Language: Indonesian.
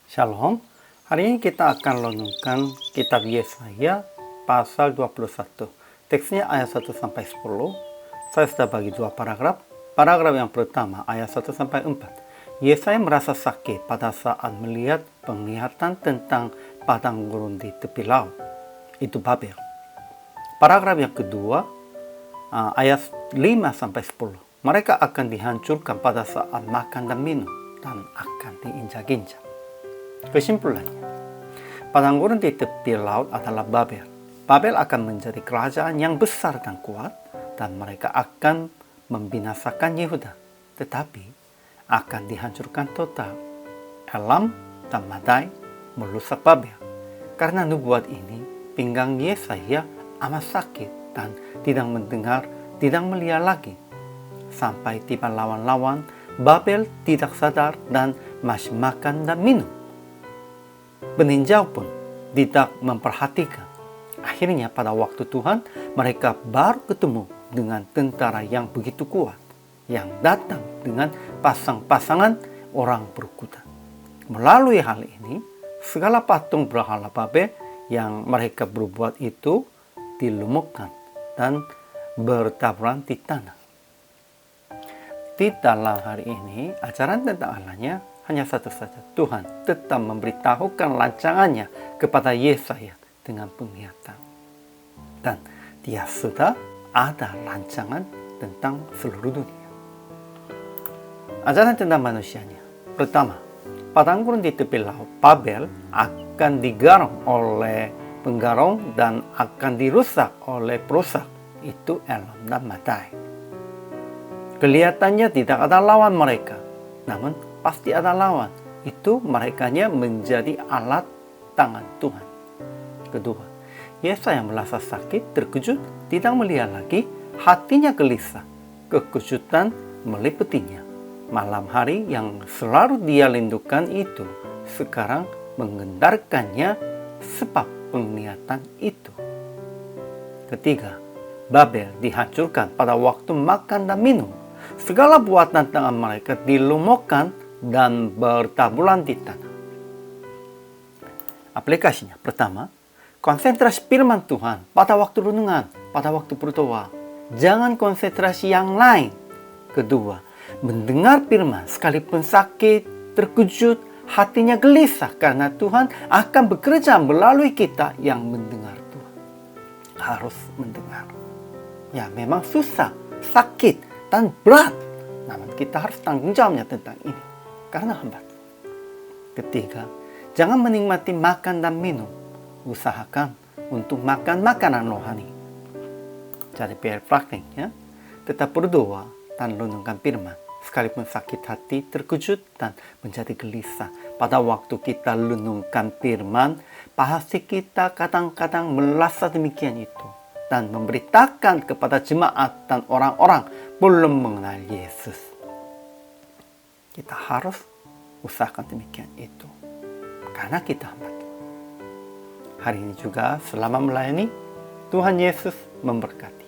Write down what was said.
Shalom, hari ini kita akan renungkan kitab Yesaya pasal 21. Teksnya ayat 1-10. Saya sudah bagi dua paragraf. Paragraf yang pertama ayat 1-4. Yesaya merasa sakit pada saat melihat penglihatan tentang padang gurun di tepi laut. Itu Babel. Paragraf yang kedua ayat 5-10. Mereka akan dihancurkan pada saat makan dan minum dan akan diinjak-injak. Kesimpulannya, padang gurun di tepi laut adalah Babel. Babel akan menjadi kerajaan yang besar dan kuat, dan mereka akan membinasakan Yehuda, tetapi akan dihancurkan total. Elam dan Madai merusak Babel. Karena nubuat ini, pinggang Yesaya amat sakit dan tidak mendengar, tidak melihat lagi. Sampai tiba lawan-lawan, Babel tidak sadar dan masih makan dan minum. Peninjau pun tidak memperhatikan. Akhirnya pada waktu Tuhan, mereka baru ketemu dengan tentara yang begitu kuat, yang datang dengan pasang-pasangan orang berkuda. Melalui hal ini, segala patung berhala Babel yang mereka berbuat itu dilumpuhkan dan bertaburan di tanah. Di dalam hari ini, ajaran tentang Allahnya hanya satu saja. Tuhan tetap memberitahukan rancangannya kepada Yesaya dengan penglihatan. Dan dia sudah ada rancangan tentang seluruh dunia. Ajaran tentang manusianya. Pertama, padang gurun di tepi laut Babel akan digarong oleh penggarong dan akan dirusak oleh perusak. Itu Elam dan Madai. Kelihatannya tidak ada lawan mereka, namun pasti ada lawan. Itu merekanya menjadi alat tangan Tuhan. Kedua, Yesaya merasa sakit, terkejut, tidak melihat lagi, hatinya gelisah. Kekujutan meliputinya. Malam hari yang selalu dia rindukan itu sekarang mengendarkannya sebab penglihatan itu. Ketiga, Babel dihancurkan pada waktu makan dan minum. Segala buatan tangan mereka dilumpuhkan dan bertaburan di tanah. Aplikasinya, pertama, konsentrasi firman Tuhan pada waktu renungan, pada waktu berdoa. Jangan konsentrasi yang lain. Kedua, mendengar firman sekalipun sakit, terkejut, hatinya gelisah karena Tuhan akan bekerja melalui kita yang mendengar Tuhan. Harus mendengar. Ya, memang susah, sakit, dan berat. Namun kita harus tanggung jawabnya tentang ini. Karena hambat. Ketiga, jangan menikmati makan dan minum. Usahakan untuk makan makanan rohani. Jadi biar praktiknya, tetap berdoa dan renungkan firman. Sekalipun sakit hati, terkejut, dan menjadi gelisah. Pada waktu kita renungkan firman, pasti kita kadang-kadang merasa demikian itu. Dan memberitakan kepada jemaat dan orang-orang belum mengenal Yesus. Kita harus usahakan demikian itu. Karena kita hamba Tuhan. Hari ini juga selama melayani, Tuhan Yesus memberkati.